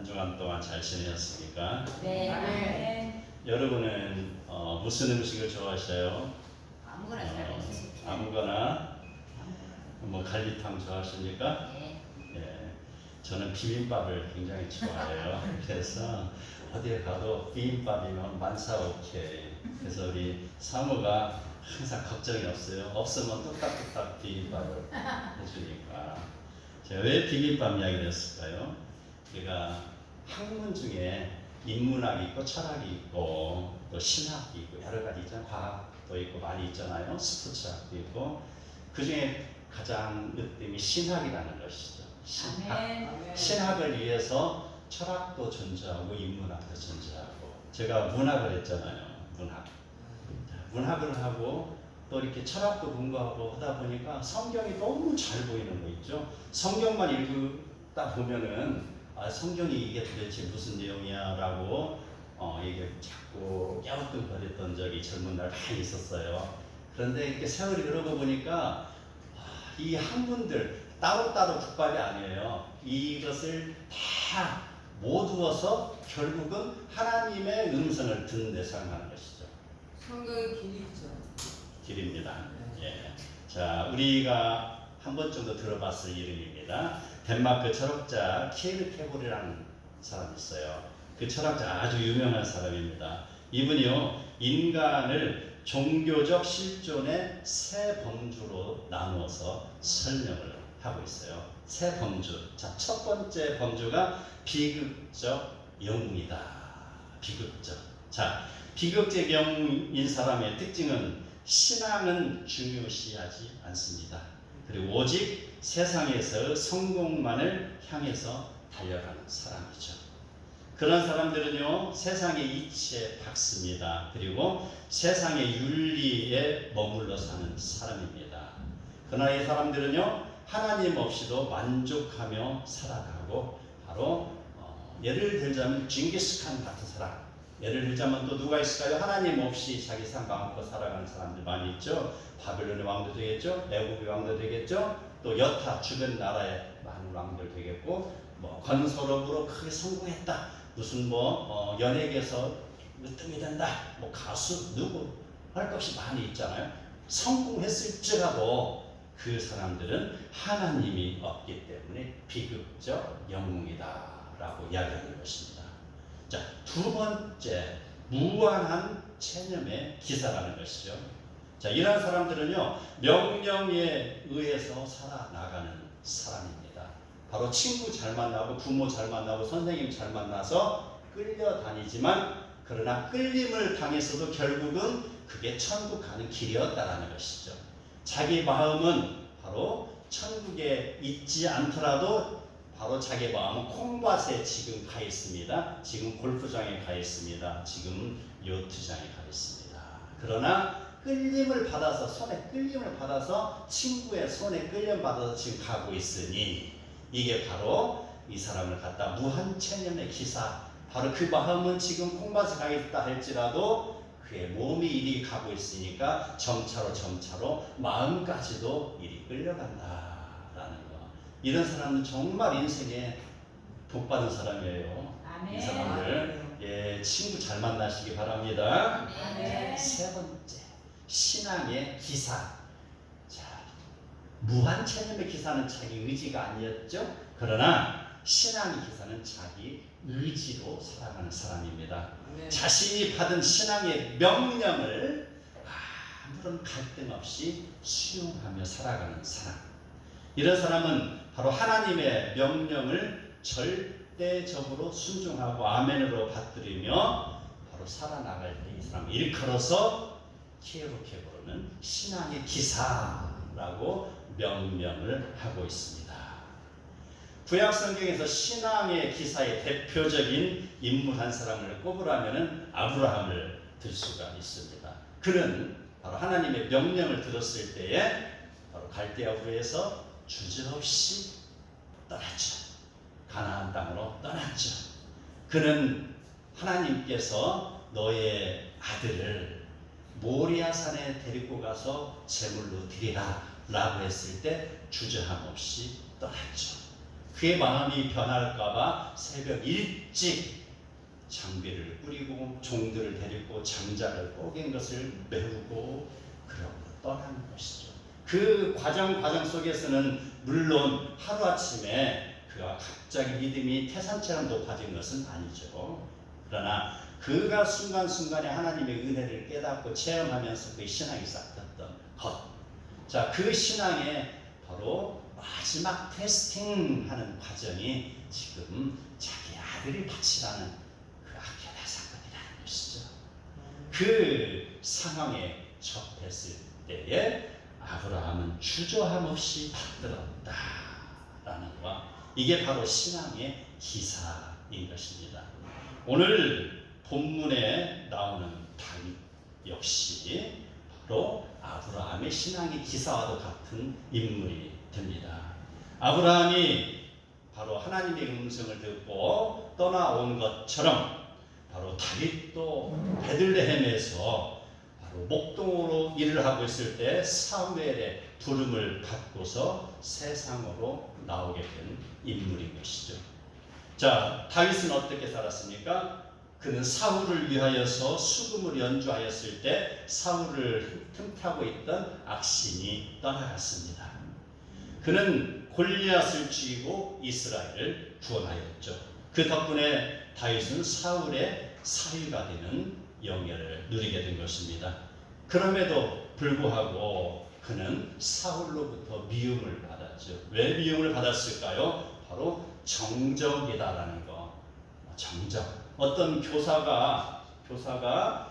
한 주간 동안 잘 지내셨습니까? 네. 네. 여러분은 무슨 음식을 좋아하셔요? 아무거나 잘 먹으십시오. 아무거나. 뭐 갈비탕 좋아하십니까? 네. 예, 저는 비빔밥을 굉장히 좋아해요. 그래서 어디에 가도 비빔밥이면 만사오케이. 그래서 우리 사모가 항상 걱정이 없어요. 없으면 뚝딱뚝딱 비빔밥을 해주니까. 제가 왜 비빔밥 이야기를 했을까요? 우리가 학문 중에 인문학이 있고 철학이 있고 또 신학이 있고 여러 가지 있잖아요. 과학도 있고 많이 있잖아요. 스포츠학도 있고 그 중에 가장 으뜸이 신학이라는 것이죠. 신학. 신학을 위해서 철학도 존재하고 인문학도 존재하고 제가 문학을 했잖아요. 문학을 하고 또 이렇게 철학도 공부하고 하다 보니까 성경이 너무 잘 보이는 거 있죠. 성경만 읽다 보면은 성경이 이게 도대체 무슨 내용이야 라고 이게 자꾸 갸우뚱거렸던 적이 젊은 날 많이 있었어요. 그런데 이렇게 세월이 흐르고 보니까 이 학문들 따로따로 국밥이 아니에요. 이것을 다 모두어서 결국은 하나님의 음성을 듣는 데 사용하는 것이죠. 성경의 길이죠. 길입니다. 예. 자, 우리가 한 번 정도 들어봤을 이름입니다. 덴마크 철학자 키에르 케고르라는 사람이 있어요. 그 철학자 아주 유명한 사람입니다. 이분이요, 인간을 종교적 실존의 세 범주로 나누어서 설명을 하고 있어요. 세 범주. 자, 첫 번째 범주가 비극적 영웅이다. 비극적. 자, 비극적 영웅인 사람의 특징은 신앙은 중요시하지 않습니다. 그리고 오직 세상에서 성공만을 향해서 달려가는 사람이죠. 그런 사람들은요, 세상의 이치에 박습니다. 그리고 세상의 윤리에 머물러 사는 사람입니다. 그러나 이 사람들은요, 하나님 없이도 만족하며 살아가고, 바로 예를 들자면 징기스칸 같은 사람, 예를 들자면 또 누가 있을까요? 하나님 없이 자기 삶 마음껏 살아가는 사람들 많이 있죠. 바벨론의 왕도 되겠죠. 애국의 왕도 되겠죠. 또 여타 주변 나라의 많은 왕들 되겠고, 뭐 건설업으로 크게 성공했다. 무슨 연예계에서 으뜸이 된다. 뭐 가수 누구 할 것이 많이 있잖아요. 성공했을지라도 그 사람들은 하나님이 없기 때문에 비극적 영웅이다라고 이야기하는 것입니다. 자, 두 번째, 무한한 체념의 기사라는 것이죠. 자, 이런 사람들은요, 명령에 의해서 살아나가는 사람입니다. 바로 친구 잘 만나고 부모 잘 만나고 선생님 잘 만나서 끌려다니지만, 그러나 끌림을 당해서도 결국은 그게 천국 가는 길이었다라는 것이죠. 자기 마음은 바로 천국에 있지 않더라도 바로 자기 마음은 콩밭에 지금 가 있습니다. 지금 골프장에 가 있습니다. 지금 요트장에 가 있습니다. 그러나 끌림을 받아서, 손에 끌림을 받아서, 친구의 손에 끌림 받아서 지금 가고 있으니, 이게 바로 이 사람을 갖다 무한체념의 기사, 바로 그 마음은 지금 콩밭에 가 있다 할지라도 그의 몸이 이리 가고 있으니까 점차로 마음까지도 이리 끌려간다라는 거. 이런 사람은 정말 인생에 복 받은 사람이에요. 아멘. 이 사람들 친구 잘 만나시기 바랍니다. 아멘. 세 번째, 신앙의 기사. 자, 무한 체념의 기사는 자기 의지가 아니었죠. 그러나 신앙의 기사는 자기 의지로 살아가는 사람입니다. 자신이 받은 신앙의 명령을 아무런 갈등 없이 수용하며 살아가는 사람. 이런 사람은 바로 하나님의 명령을 절대적으로 순종하고 아멘으로 받들이며 바로 살아나갈 때 이 사람을 일컬어서 키에르케고르는 신앙의 기사라고 명명을 하고 있습니다. 구약 성경에서 신앙의 기사의 대표적인 인물 한 사람을 꼽으라면 아브라함을 들 수가 있습니다. 그는 바로 하나님의 명령을 들었을 때에 바로 갈대아 우르에서 주저없이 떠났죠. 가나안 땅으로 떠났죠. 그는 하나님께서 너의 아들을 모리아산에 데리고 가서 제물로 드리라 라고 했을 때 주저함 없이 떠났죠. 그의 마음이 변할까봐 새벽 일찍 장비를 꾸리고 종들을 데리고 장자를 뽀갠 것을 메우고 그러고 떠나는 것이죠. 그 과정 속에서는 물론 하루아침에 그가 갑자기 믿음이 태산처럼 높아진 것은 아니죠. 그러나 그가 순간순간에 하나님의 은혜를 깨닫고 체험하면서 그 신앙이 쌓였던 것. 자, 그 신앙에 바로 마지막 테스팅하는 과정이 지금 자기 아들을 바치라는 그 아케다 사건이라는 것이죠. 그 상황에 접했을 때에 아브라함은 주저함 없이 받들었다라는 것. 이게 바로 신앙의 기사인 것입니다. 오늘 본문에 나오는 다윗 역시 바로 아브라함의 신앙의 기사와도 같은 인물이 됩니다. 아브라함이 바로 하나님의 음성을 듣고 떠나온 것처럼 바로 다윗도 베들레헴에서 바로 목동으로 일을 하고 있을 때 사무엘의 부름을 받고서 세상으로 나오게 된 인물인 것이죠. 자, 다윗은 어떻게 살았습니까? 그는 사울을 위하여서 수금을 연주하였을 때 사울을 틈타고 있던 악신이 떠나갔습니다. 그는 골리앗을 죽이고 이스라엘을 구원하였죠. 그 덕분에 다윗은 사울의 사위가 되는 영예를 누리게 된 것입니다. 그럼에도 불구하고 그는 사울로부터 미움을 받았죠. 왜 미움을 받았을까요? 바로 정적이다라는 거. 정적. 어떤 교사가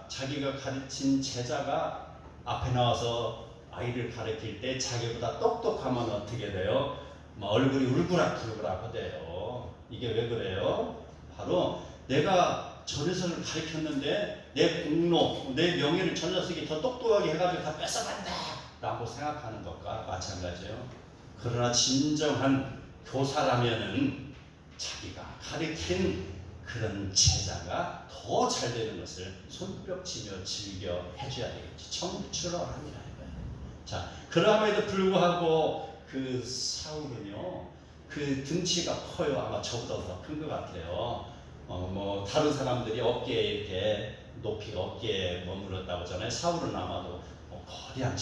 자기가 가르친 제자가 앞에 나와서 아이를 가르칠 때 자기보다 똑똑하면 어떻게 돼요? 얼굴이 울그락불그락하대요. 이게 왜 그래요? 바로 내가 저 녀석을 가르쳤는데 내 공로, 내 명예를 저 녀석이 더 똑똑하게 해가지고 다 뺏어간다 라고 생각하는 것과 마찬가지예요. 그러나 진정한 교사라면은 자기가 가르친 그런 제자가 더 잘 되는 것을 손뼉치며 즐겨 해줘야 되겠지. 청출어람이라는 거예요. 자, 그럼에도 불구하고 그 사울은요, 그 등치가 커요. 아마 저보다 더 큰 것 같아요. 다른 사람들이 어깨에 이렇게 높이가 어깨에 머물렀다고 하잖아요. 사울은 아마도 거대한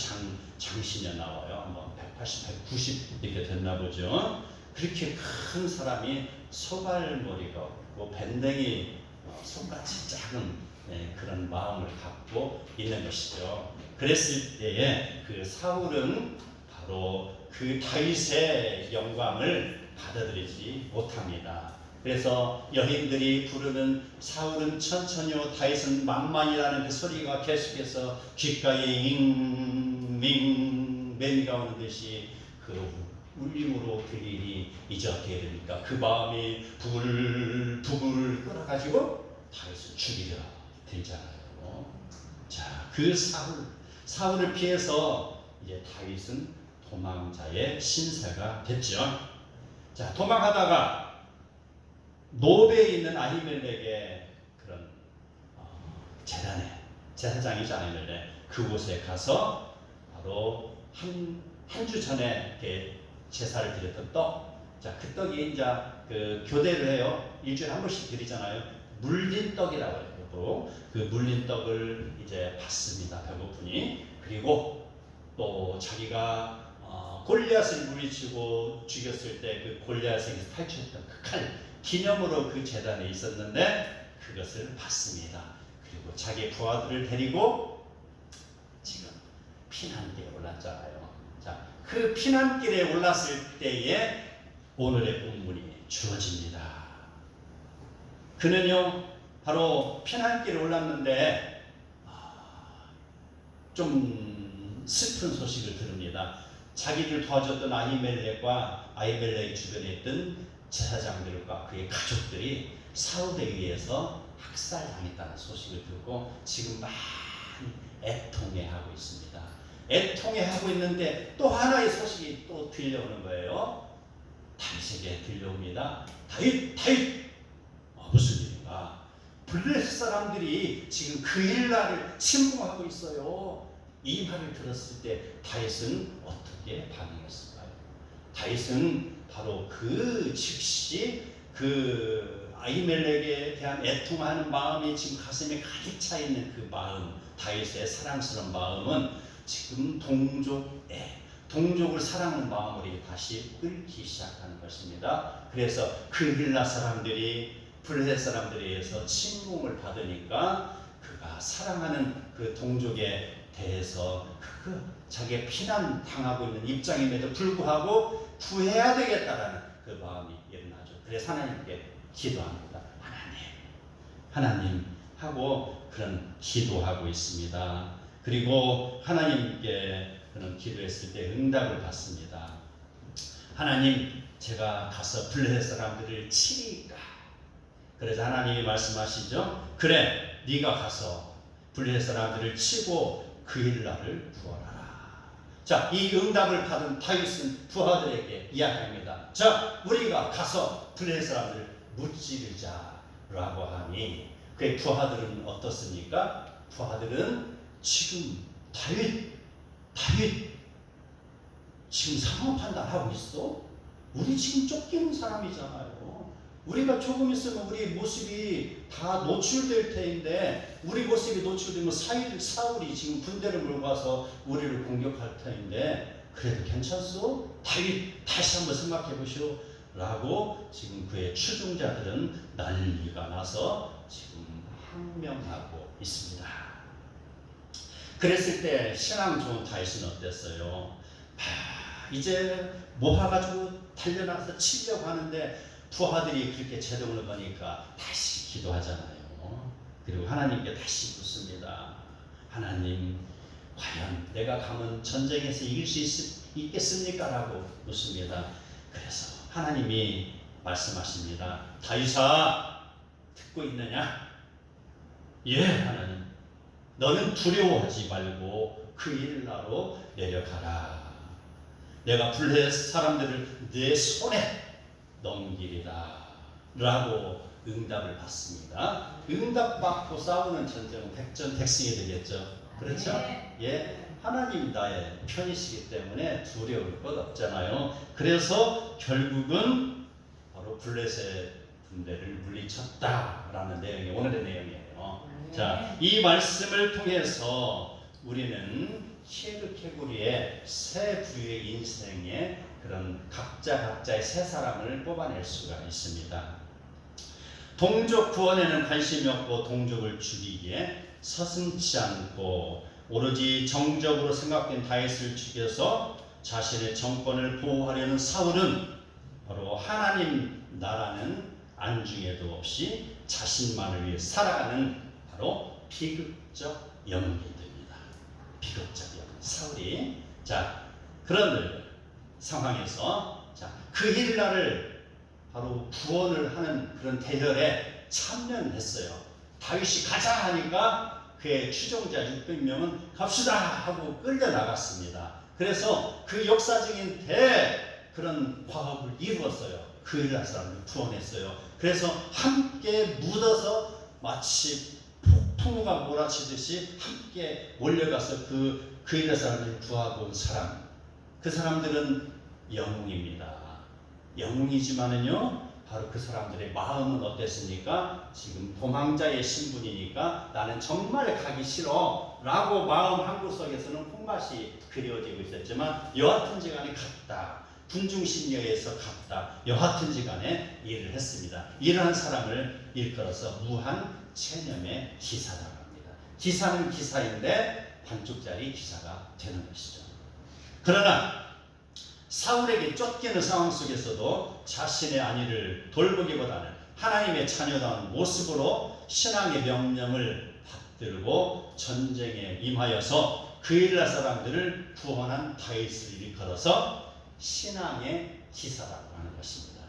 장신이 나와요. 한번 180, 190 이렇게 됐나 보죠. 그렇게 큰 사람이 소갈머리가 없고 밴댕이 손같이 작은 그런 마음을 갖고 있는 것이죠. 그랬을 때에 그 사울은 바로 그 다윗의 영광을 받아들이지 못합니다. 그래서 여인들이 부르는 사울은 천천히요 다윗은 만만이라는 그 소리가 계속해서 귓가에 잉밍 매미가 오는 듯이 그 울림으로 들리니 이제 어떻게 됩니까? 그 마음이 부글 끓어가지고 다윗을 죽이려 들잖아요. 자, 그 사울을 피해서 이제 다윗은 도망자의 신세가 됐죠. 자, 도망하다가 노베에 있는 아히멜렉의 그런 제사장이죠. 아히멜렉 그곳에 가서 바로 한 주 전에 이렇게 제사를 드렸던 떡. 자, 그 떡이 이제 그 교대를 해요. 일주일에 한 번씩 드리잖아요. 물린 떡이라고 해요. 그 물린 떡을 이제 받습니다. 배고프니. 그리고 또 자기가 골리앗을 물리치고 죽였을 때 그 골리앗에게서 탈출했던 그 칼 기념으로 그 제단에 있었는데 그것을 받습니다. 그리고 자기 부하들을 데리고 지금 피난길에 올랐잖아요. 자, 그 피난길에 올랐을 때에 오늘의 본문이 주어집니다. 그는요 바로 피난길에 올랐는데 좀 슬픈 소식을 들읍니다. 자기를 도와줬던 아히멜렉과 아히멜렉 주변에 있던 제사장들과 그의 가족들이 사울에 의해서 학살당했다는 소식을 듣고 지금 많이 애통해하고 있습니다. 애통해하고 있는데 또 하나의 소식이 또 들려오는 거예요. 다윗에게 들려옵니다. 다윗! 무슨 일인가? 블레셋 사람들이 지금 그 일날을 침공하고 있어요. 이 말을 들었을 때 다윗은 어떻게 반응했을까요? 다윗은 바로 그 즉시 그 아히멜렉에 대한 애통하는 마음이 지금 가슴에 가득 차 있는 그 마음, 다윗의 사랑스러운 마음은 지금 동족을 사랑하는 마음으로 다시 끓기 시작하는 것입니다. 그래서 그 힐라 사람들이 블레셋 사람들에 의해서 침공을 받으니까 그가 사랑하는 그 동족에 대해서 자기가 피난 당하고 있는 입장임에도 불구하고 구해야 되겠다라는 그 마음이 일어나죠. 그래서 하나님께 기도합니다. 하나님 하고 그런 기도하고 있습니다. 그리고 하나님께 그런 기도했을 때 응답을 받습니다. 하나님, 제가 가서 블레셋 사람들을 치리까? 그래서 하나님이 말씀하시죠. 그래, 네가 가서 블레셋 사람들을 치고 그 일날을 구원하라. 자, 이 응답을 받은 다윗은 부하들에게 이야기합니다. 자, 우리가 가서 블레셋 사람들을 무찌르자라고 하니 그의 부하들은 어떻습니까? 부하들은 지금 다윗 지금 상황 판단하고 있어? 우리 지금 쫓기는 사람이잖아요. 우리가 조금 있으면 우리 모습이 다 노출될 테인데, 우리 모습이 노출되면 사울이 지금 군대를 몰고 와서 우리를 공격할 테인데, 그래도 괜찮소? 다윗 다시 한번 생각해 보시오 라고 지금 그의 추종자들은 난리가 나서 지금 항명하고 있습니다. 그랬을 때 신앙 좋은 다윗은 어땠어요? 이제 모아가지고 달려나가서 치려고 하는데 부하들이 그렇게 제동을 거니까 다시 기도하잖아요. 그리고 하나님께 다시 묻습니다. 하나님, 과연 내가 가면 전쟁에서 이길 수 있겠습니까? 라고 묻습니다. 그래서 하나님이 말씀하십니다. 다윗아, 듣고 있느냐? 예, 하나님. 너는 두려워하지 말고 그 일나로 내려가라. 내가 블레셋 사람들을 내 손에 넘기리라 라고 응답을 받습니다. 응답받고 싸우는 전쟁은 백전백승이 되겠죠. 그렇죠? 예, 하나님 나의 편이시기 때문에 두려울 것 없잖아요. 그래서 결국은 바로 블레셋 군대를 물리쳤다라는 내용이 오늘의 내용이에요. 자, 이 말씀을 통해서 우리는 케르케고리의 새 부류의 인생의 그런 각자의 세 사람을 뽑아낼 수가 있습니다. 동족 구원에는 관심이 없고 동족을 죽이기에 서슴지 않고 오로지 정적으로 생각된 다윗을 죽여서 자신의 정권을 보호하려는 사울은 바로 하나님 나라는 안중에도 없이 자신만을 위해 살아가는 바로 비극적 영웅입니다. 비극적 영웅 사울이. 자, 그런 상황에서 그 힐라를 바로 구원을 하는 그런 대열에 참여했어요. 다윗이 가자 하니까 그의 추종자 600명은 갑시다 하고 끌려 나갔습니다. 그래서 그 역사적인 그런 과업을 이루었어요. 그 힐라 사람을 구원했어요. 그래서 함께 묻어서 마치 폭풍우가 몰아치듯이 함께 몰려가서 그 힐라 사람을 구하고 온 사람, 그 사람들은 영웅입니다. 영웅이지만은요, 바로 그 사람들의 마음은 어땠습니까? 지금 도망자의 신분이니까 나는 정말 가기 싫어 라고 마음 한구석에서는 콩맛이 그려지고 있었지만 여하튼지 간에 갔다. 군중심리에서 갔다. 여하튼지 간에 일을 했습니다. 이러한 사람을 일컬어서 무한 체념의 기사라고 합니다. 기사는 기사인데 반쪽짜리 기사가 되는 것이죠. 그러나 사울에게 쫓기는 상황 속에서도 자신의 안위를 돌보기보다는 하나님의 자녀다운 모습으로 신앙의 명령을 받들고 전쟁에 임하여서 그 힐라 사람들을 구원한 다윗을 일컬어서 신앙의 기사라고 하는 것입니다.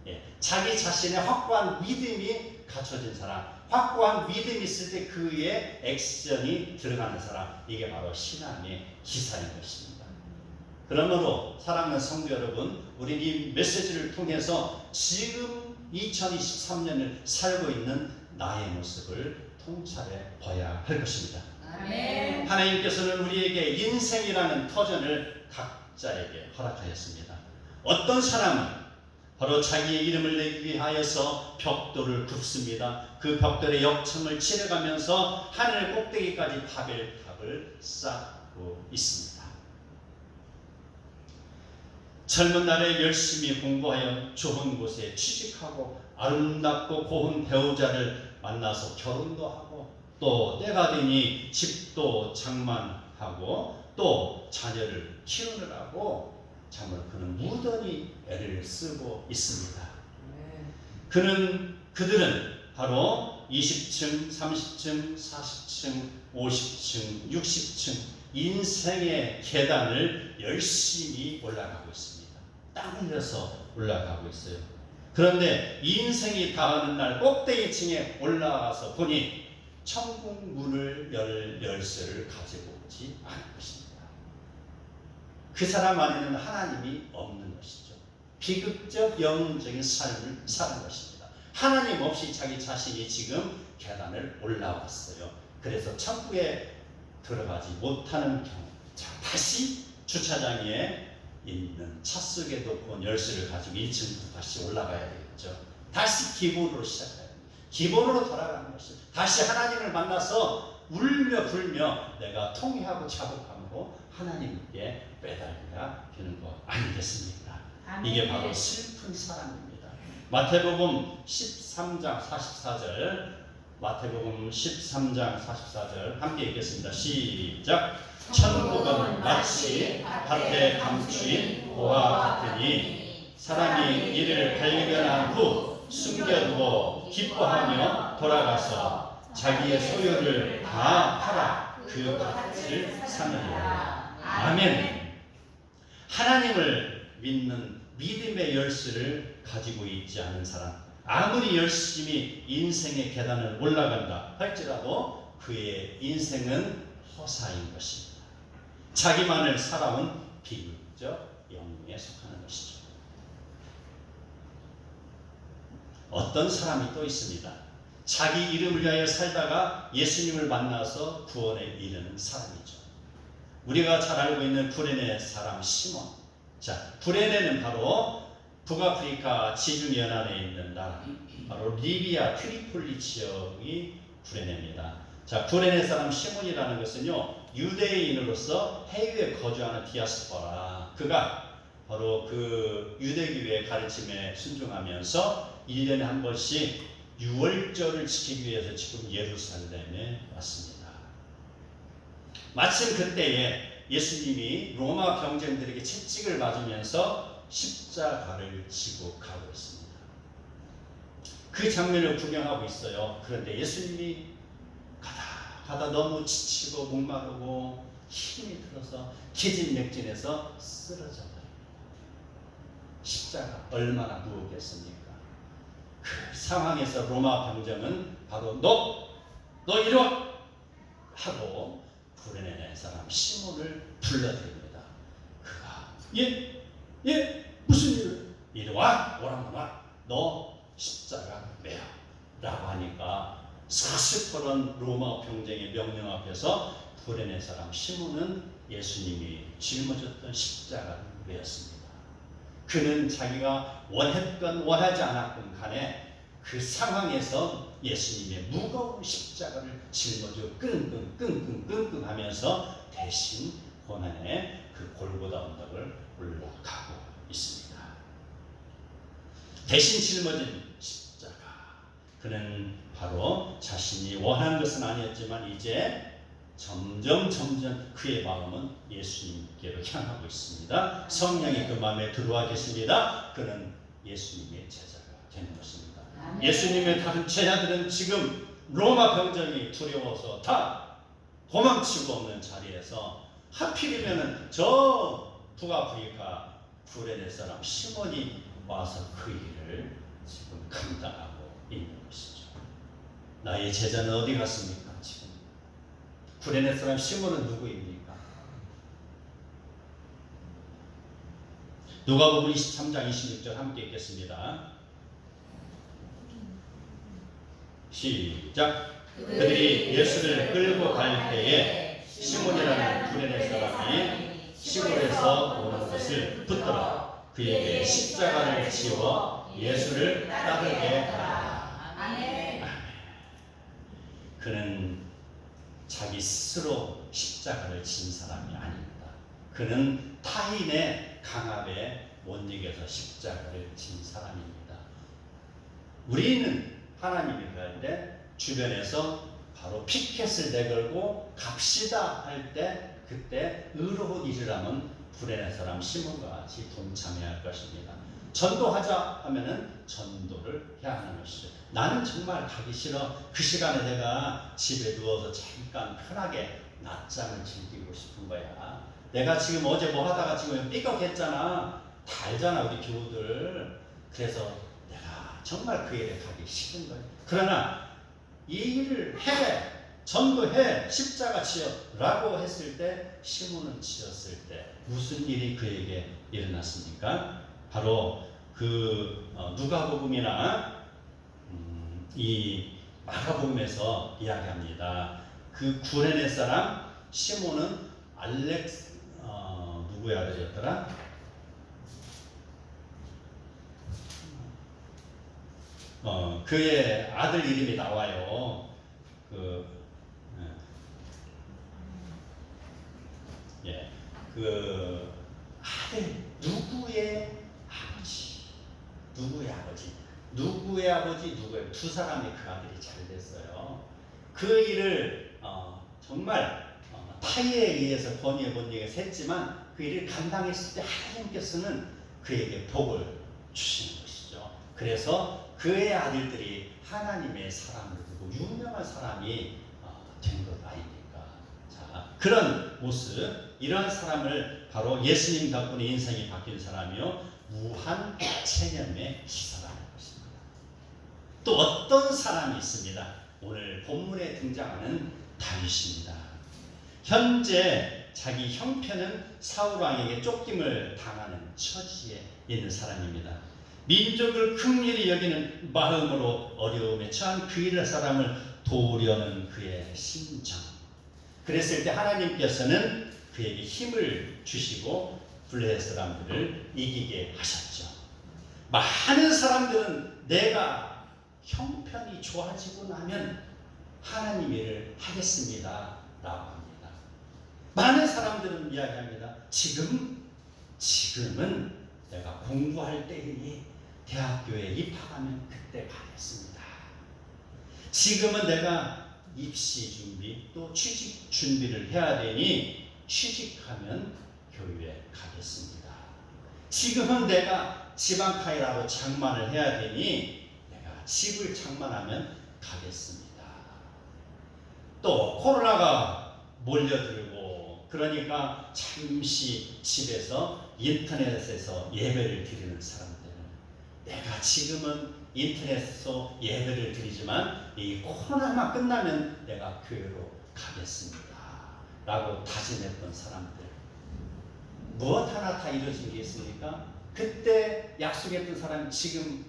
예, 자기 자신의 확고한 믿음이 갖춰진 사람, 확고한 믿음이 있을 때 그의 액션이 들어가는 사람, 이게 바로 신앙의 기사인 것입니다. 그러므로 사랑하는 성도 여러분, 우리는 이 메시지를 통해서 지금 2023년을 살고 있는 나의 모습을 통찰해 봐야 할 것입니다. 아멘. 하나님께서는 우리에게 인생이라는 터전을 각자에게 허락하였습니다. 어떤 사람은 바로 자기의 이름을 내기 위하여서 벽돌을 굽습니다. 그 벽돌의 역청을 치러가면서 하늘 꼭대기까지 탑을 쌓고 있습니다. 젊은 날에 열심히 공부하여 좋은 곳에 취직하고 아름답고 고운 배우자를 만나서 결혼도 하고 또 때가 되니 집도 장만하고 또 자녀를 키우느라고 정말 그는 무던히 애를 쓰고 있습니다. 그들은 바로 20층, 30층, 40층, 50층, 60층 인생의 계단을 열심히 올라가고 있습니다. 땀 흘려서 올라가고 있어요. 그런데 인생이 다하는 날 꼭대기층에 올라가서 보니 천국 문을 열 열쇠를 가지고 오지 않은 것입니다. 그 사람 안에는 하나님이 없는 것이죠. 비극적 영웅적인 삶을 사는 것입니다. 하나님 없이 자기 자신이 지금 계단을 올라왔어요. 그래서 천국에 들어가지 못하는 경우, 자, 다시 주차장에 있는 차 속에 놓고 열쇠를 가지고 1층부터 다시 올라가야 되겠죠. 다시 기본으로 시작해야 됩니다. 기본으로 돌아가는 것입니다. 다시 하나님을 만나서 울며 불며 내가 통회하고 자복함으로 하나님께 매달려야 되는 것 아니겠습니까? 이게 바로 슬픈 사랑입니다. 마태복음 13장 44절, 마태복음 13장 44절 함께 읽겠습니다. 시작. 천국은 마치 밭에 감추인 보와 같으니 사람이 이를 발견한 후 숨겨두고 기뻐하며 돌아가서 자기의 소유를 다 팔아 그 밭을 사느니라. 아멘. 하나님을 믿는 믿음의 열쇠를 가지고 있지 않은 사람, 아무리 열심히 인생의 계단을 올라간다 할지라도 그의 인생은 허사인 것입니다. 자기만을 살아온 비극적 영웅에 속하는 것이죠. 어떤 사람이 또 있습니다. 자기 이름을 위하여 살다가 예수님을 만나서 구원에 이르는 사람이죠. 우리가 잘 알고 있는 구레네 사람 시몬. 자, 구레네는 바로 북아프리카 지중 연안에 있는 나라, 바로 리비아 트리폴리 지역이 구레네입니다. 자, 구레네 사람 시몬이라는 것은요, 유대인으로서 해외에 거주하는 디아스포라, 그가 바로 그 유대교회의 가르침에 순종하면서 1년에 한 번씩 유월절을 지키기 위해서 지금 예루살렘에 왔습니다. 마침 그때에 예수님이 로마 병정들에게 채찍을 맞으면서 십자가를 지고 가고 있습니다. 그 장면을 구경하고 있어요. 그런데 예수님이 가다 너무 지치고 목마르고 힘이 들어서 기진맥진해서 쓰러져 버립니다. 십자가 얼마나 무겁겠습니까? 그 상황에서 로마 병정은 바로 너 이리 와! 하고 구레네 사람 시몬을 불러드립니다. 그가 무슨 일을? 이리 와! 오라구나. 너 십자가 매어 라고 하니까 사슬퍼런 로마 병정의 명령 앞에서 구레네 사람 시몬은 예수님이 짊어졌던 십자가를 메었습니다. 그는 자기가 원했건 원하지 않았건 간에 그 상황에서 예수님의 무거운 십자가를 짊어지고 끙끙 하면서 대신 고난의 그 골고다 언덕을 올라가고 있습니다. 대신 짊어진 십자가, 그는 바로 자신이 원하는 것은 아니었지만 이제 점점 그의 마음은 예수님께로 향하고 있습니다. 성령이 그 마음에 들어와 계십니다. 그는 예수님의 제자가 되는 것입니다. 아멘. 예수님의 다른 제자들은 지금 로마 병정이 두려워서 다 도망치고 없는 자리에서 하필이면 저 북아프리카 구레네 사람 시몬이 와서 그 일을 지금 감당하고 있는 것이죠. 나의 제자는 어디 갔습니까? 지금 구레네 사람 시몬은 누구입니까? 누가복음 23장 26절 함께 읽겠습니다. 시작. 그들이 예수를 끌고 갈 때에 시몬이라는 구레네 사람이 시골에서 오는 것을 붙들어 그에게 십자가를 지워 예수를 따르게 하라. 아멘. 그는 자기 스스로 십자가를 진 사람이 아닙니다. 그는 타인의 강압에 못 이겨서 십자가를 진 사람입니다. 우리는 하나님이 할 때 주변에서 바로 피켓을 내걸고 갑시다 할 때 그때 의로운 일을 하면 불행한 사람 시몬과 같이 동참해야 할 것입니다. 전도하자 하면은 전도를 해야 하는 것이죠. 나는 정말 가기 싫어. 그 시간에 내가 집에 누워서 잠깐 편하게 낮잠을 즐기고 싶은 거야. 내가 지금 어제 뭐 하다가 지금 삐걱했잖아. 다 알잖아 우리 교우들. 그래서 내가 정말 그 일에 가기 싫은 거야. 그러나 이 일을 해, 전도해, 십자가 지어 라고 했을 때 시몬은 지었을 때 무슨 일이 그에게 일어났습니까? 바로 그 누가복음이나 이 마가복음에서 이야기합니다. 그 구레네 사람 시몬은 누구의 아들이었더라? 그의 아들 이름이 나와요. 그 아들 누구의 아버지, 누구의 두 사람이 그 아들이 잘 됐어요. 그 일을 정말 타의에 의해서 권위에 못 이겨서 했지만 그 일을 감당했을 때 하나님께서는 그에게 복을 주시는 것이죠. 그래서 그의 아들들이 하나님의 사랑을 두고 유명한 사람이 된 것 아닙니까? 자, 그런 모습, 이런 사람을 바로 예수님 덕분에 인생이 바뀐 사람이요 무한 체념에 시설하는 것입니다. 또 어떤 사람이 있습니다. 오늘 본문에 등장하는 다윗입니다. 현재 자기 형편은 사울 왕에게 쫓김을 당하는 처지에 있는 사람입니다. 민족을 긍휼히 여기는 마음으로 어려움에 처한 그 일의 사람을 도우려는 그의 심정. 그랬을 때 하나님께서는 그에게 힘을 주시고 블레셋 사람들을 이기게 하셨죠. 많은 사람들은 내가 형편이 좋아지고 나면 하나님 일을 하겠습니다 라고 합니다. 많은 사람들은 이야기합니다. 지금은 내가 공부할 때이니 대학교에 입학하면 그때 가겠습니다. 지금은 내가 입시 준비 또 취직 준비를 해야 되니 취직하면 교회에 가겠습니다. 지금은 내가 지방카이라로 장만을 해야 되니 내가 집을 장만하면 가겠습니다. 또 코로나가 몰려들고 그러니까 잠시 집에서 인터넷에서 예배를 드리는 사람들은 내가 지금은 인터넷에서 예배를 드리지만 이 코로나만 끝나면 내가 교회로 가겠습니다 라고 다짐했던 사람들, 무엇 하나 다 이루어진 게 있습니까? 그때 약속했던 사람이 지금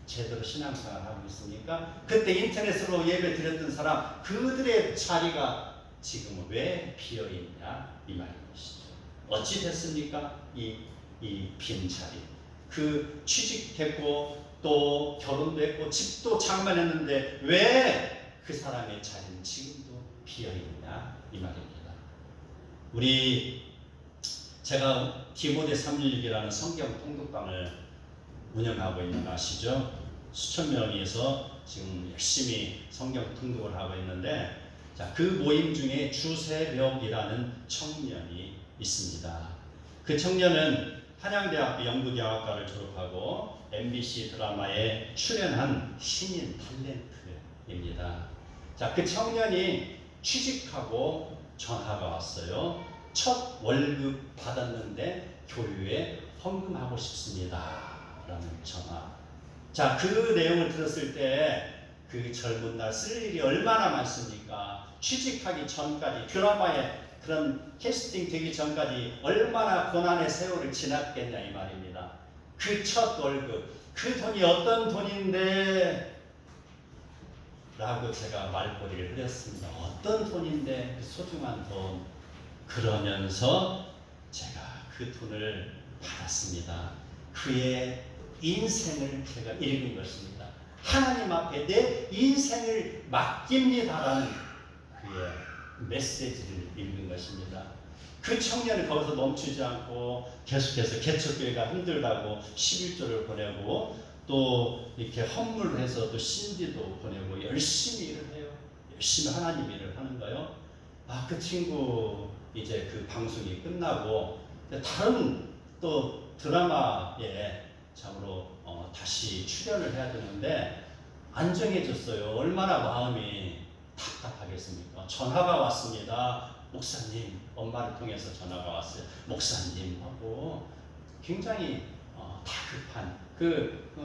제대로 신앙생활을 하고 있습니까? 그때 인터넷으로 예배 드렸던 사람, 그들의 자리가 지금 왜 비어있냐 이 말인 것이죠. 어찌 됐습니까? 이 빈 자리. 그 취직했고 또 결혼도 했고 집도 장만했는데 왜 그 사람의 자리는 지금도 비어있냐 이 말입니다. 제가 디모데 316이라는 성경 통독방을 운영하고 있는 거 아시죠? 수천 명이서 지금 열심히 성경 통독을 하고 있는데, 자, 그 모임 중에 주세벽이라는 청년이 있습니다. 그 청년은 한양대학교 연극영화과를 졸업하고 MBC 드라마에 출연한 신인 탤런트입니다. 자, 그 청년이 취직하고 전화가 왔어요. 첫 월급 받았는데 교회에 헌금하고 싶습니다 라는 전화. 자, 그 내용을 들었을 때 그 젊은 날 쓸 일이 얼마나 많습니까? 취직하기 전까지 드라마에 그런 캐스팅 되기 전까지 얼마나 고난의 세월을 지났겠냐 이 말입니다. 그 첫 월급, 그 돈이 어떤 돈인데 라고 제가 말꼬리를 드렸습니다. 어떤 돈인데 그 소중한 돈. 그러면서 제가 그 돈을 받았습니다. 그의 인생을 제가 읽은 것입니다. 하나님 앞에 내 인생을 맡깁니다라는 그의 메시지를 읽은 것입니다. 그 청년은 거기서 멈추지 않고 계속해서 개척교회가 힘들다고 11조를 보내고 또 이렇게 헌물을 해서 또 신디도 보내고 열심히 일을 해요. 열심히 하나님 일을 하는 거예요. 그 친구 이제 그 방송이 끝나고 다른 또 드라마에 참으로 다시 출연을 해야 되는데 안 정해졌어요. 얼마나 마음이 답답하겠습니까? 전화가 왔습니다. 목사님, 엄마를 통해서 전화가 왔어요. 목사님 하고 굉장히 다급한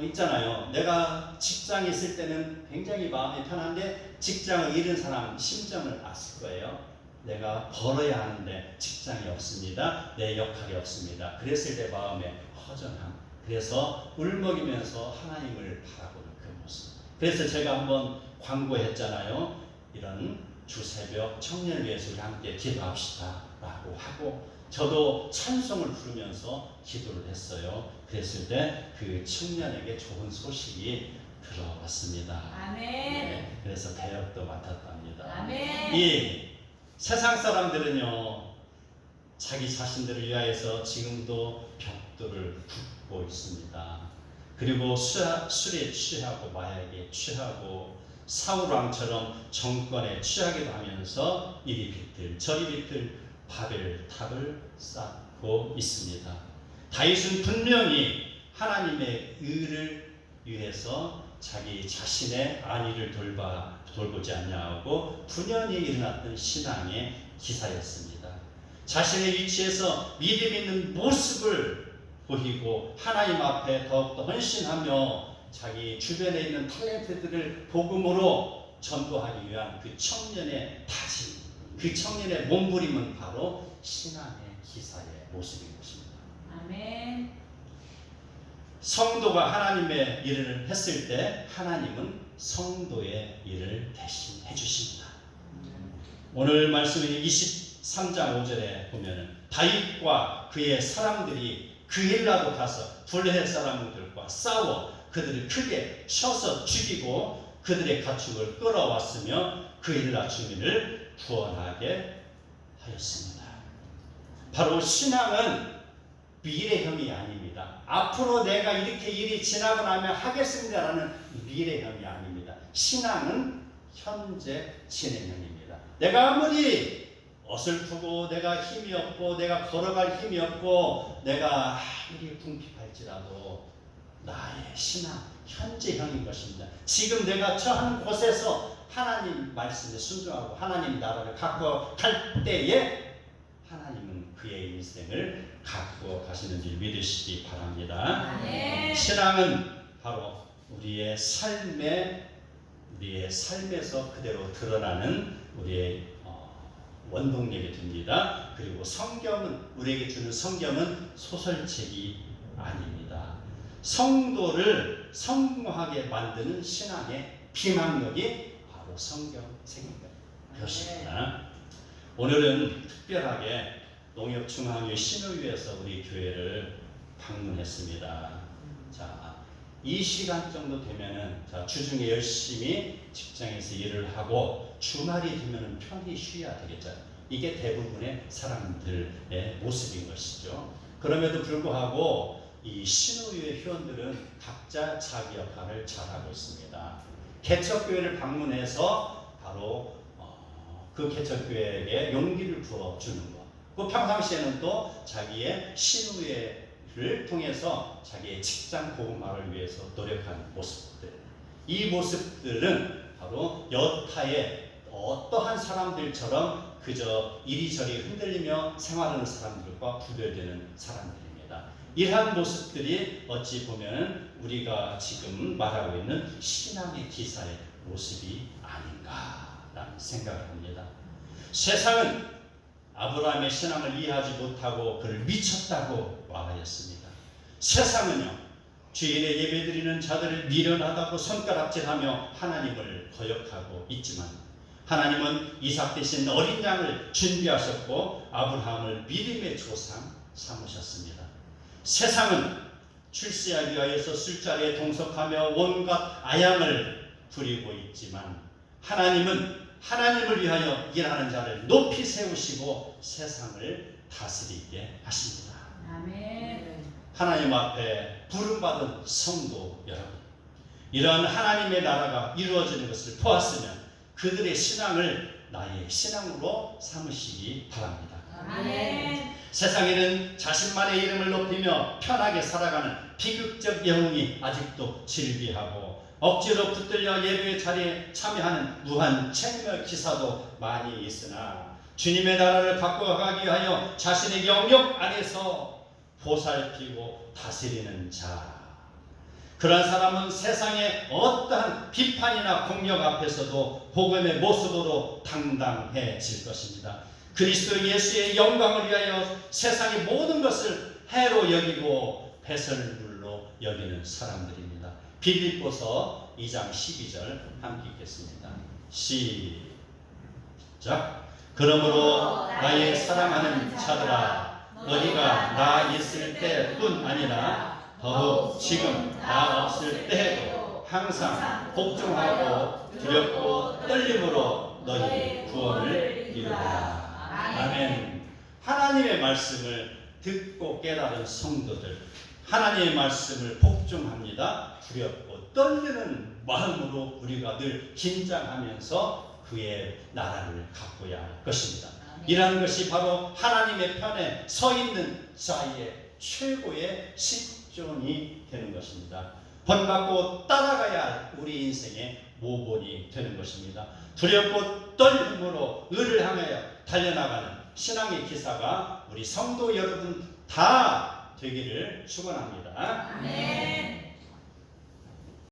있잖아요. 내가 직장에 있을 때는 굉장히 마음이 편한데 직장을 잃은 사람 심정을 아실 거예요. 내가 벌어야 하는데 직장이 없습니다. 내 역할이 없습니다. 그랬을 때 마음에 허전함. 그래서 울먹이면서 하나님을 바라보는 그 모습. 그래서 제가 한번 광고했잖아요. 이런 주새벽 청년을 위해서 우리 함께 기도합시다 라고 하고 저도 찬송을 부르면서 기도를 했어요. 그랬을 때 그 청년에게 좋은 소식이 들어왔습니다. 아멘. 네, 그래서 대역도 맡았답니다. 아멘. 이 세상 사람들은요 자기 자신들을 위하여서 지금도 벽돌을 굽고 있습니다. 그리고 술에 취하고 마약에 취하고 사울왕처럼 정권에 취하기도 하면서 이리 비틀 저리 비틀 바벨탑을 쌓고 있습니다. 다윗은 분명히 하나님의 의를 위해서 자기 자신의 안위를 돌보지 않냐고 분연히 일어났던 신앙의 기사였습니다. 자신의 위치에서 믿음 있는 모습을 보이고 하나님 앞에 더욱더 헌신하며 자기 주변에 있는 탤런트들을 복음으로 전도하기 위한 그 청년의 다짐, 그 청년의 몸부림은 바로 신앙의 기사의 모습인 것입니다. 아멘. 성도가 하나님의 일을 했을 때 하나님은 성도의 일을 대신 해주십니다. 오늘 말씀인 23장 5절에 보면 다윗과 그의 사람들이 그일라도 가서 블레 사람들과 싸워 그들을 크게 쳐서 죽이고 그들의 가축을 끌어왔으며 그일라 주민을 구원하게 하였습니다. 바로 신앙은 미래형이 아닙니다. 앞으로 내가 이렇게 일이 지나고 나면 하겠습니다라는 미래형이 아닙니다. 신앙은 현재 진행형입니다. 내가 아무리 어설프고 내가 힘이 없고 내가 걸어갈 힘이 없고 내가 아무리 궁핍할지라도 나의 신앙 현재형인 것입니다. 지금 내가 처한 곳에서 하나님 말씀에 순종하고 하나님 나라를 갖고 갈 때에 하나님은 그의 인생을 갖고 가시는 줄 믿으시기 바랍니다. 네. 신앙은 바로 우리의 삶에서 그대로 드러나는 우리의 원동력이 됩니다. 그리고 성경은 우리에게 주는 성경은 소설책이 아닙니다. 성도를 성공하게 만드는 신앙의 비망력이 바로 성경책입니다. 그렇습니다. 오늘은 특별하게 농협중앙회 신의회에서 우리 교회를 방문했습니다. 자, 이 시간 정도 되면은 주중에 열심히 직장에서 일을 하고 주말이 되면은 편히 쉬어야 되겠죠. 이게 대부분의 사람들의 모습인 것이죠. 그럼에도 불구하고 이 신의회 회원들은 각자 자기 역할을 잘하고 있습니다. 개척교회를 방문해서 바로 그 개척교회에게 용기를 부어주는 것. 그 평상시에는 또 자기의 신의회를 통해서 자기의 직장 복음화를 위해서 노력하는 모습들. 이 모습들은 바로 여타의 어떠한 사람들처럼 그저 이리저리 흔들리며 생활하는 사람들과 구별되는 사람들입니다. 이러한 모습들이 어찌 보면 우리가 지금 말하고 있는 신앙의 기사의 모습이 아닌가라는 생각을 합니다. 세상은 아브라함의 신앙을 이해하지 못하고 그를 미쳤다고 말하였습니다. 세상은요, 주일에 예배드리는 자들을 미련하다고 손가락질하며 하나님을 거역하고 있지만 하나님은 이삭 대신 어린 양을 준비하셨고 아브라함을 믿음의 조상 삼으셨습니다. 세상은 출세하기 위하여서 술자리에 동석하며 온갖 아양을 부리고 있지만 하나님은 하나님을 위하여 일하는 자를 높이 세우시고 세상을 다스리게 하십니다. 아멘. 하나님 앞에 부름받은 성도 여러분, 이러한 하나님의 나라가 이루어지는 것을 보았으면 그들의 신앙을 나의 신앙으로 삼으시기 바랍니다. 아멘. 세상에는 자신만의 이름을 높이며 편하게 살아가는 비극적 영웅이 아직도 즐비하고 억지로 붙들려 예배의 자리에 참여하는 무한 책멸 기사도 많이 있으나 주님의 나라를 갖고 가기 위하여 자신의 영역 안에서 보살피고 다스리는 자, 그런 사람은 세상의 어떠한 비판이나 공격 앞에서도 복음의 모습으로 당당해질 것입니다. 그리스도 예수의 영광을 위하여 세상의 모든 것을 해로 여기고 배설물로 여기는 사람들입니다. 빌립보서 2장 12절 함께 읽겠습니다. 시작. 그러므로 나의 사랑하는 자들아, 너희가 나 있을 때뿐 아니라 더욱 지금 나 없을 때에도 항상 복종하고 두렵고 떨림으로 너희 구원을 이루라. 아멘. 하나님의 말씀을 듣고 깨달은 성도들, 하나님의 말씀을 복종합니다. 두렵고 떨리는 마음으로 우리가 늘 긴장하면서 그의 나라를 갖고야 할 것입니다. 이라는 것이 바로 하나님의 편에 서 있는 자의 최고의 실존이 되는 것입니다. 본받고 따라가야 할 우리 인생의 모본이 되는 것입니다. 두렵고 떨림으로 의를 향하여 달려나가는 신앙의 기사가 우리 성도 여러분 다 되기를 축원합니다. 아멘.